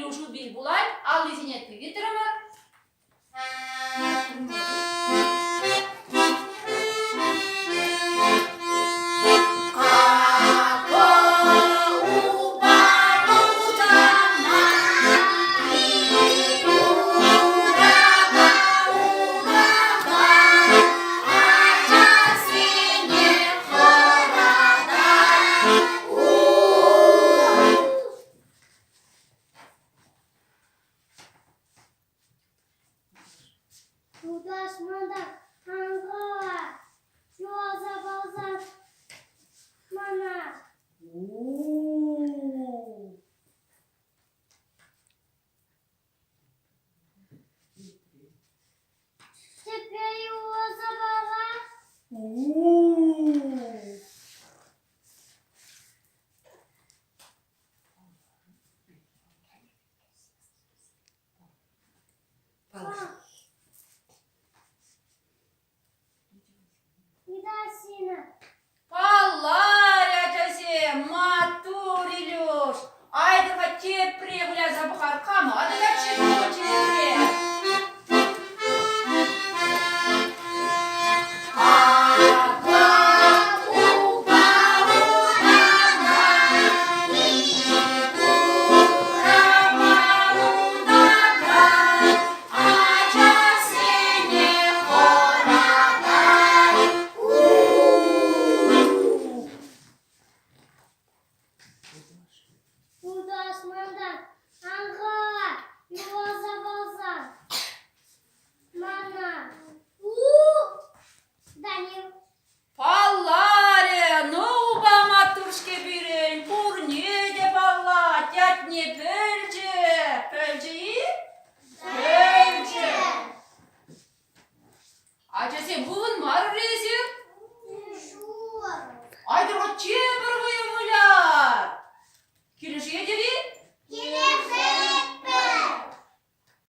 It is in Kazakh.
Ілюшу біль булай, а лисінятки вітримар. Паларя матур Ілюш, айдыға тепре гуля забухар кама, адыга чекуре. Палларе, ну ба матушке бирен, пурне де балла, тятне пөлже. Пөлже и? Пөлже. Ача сен буын марыр есен?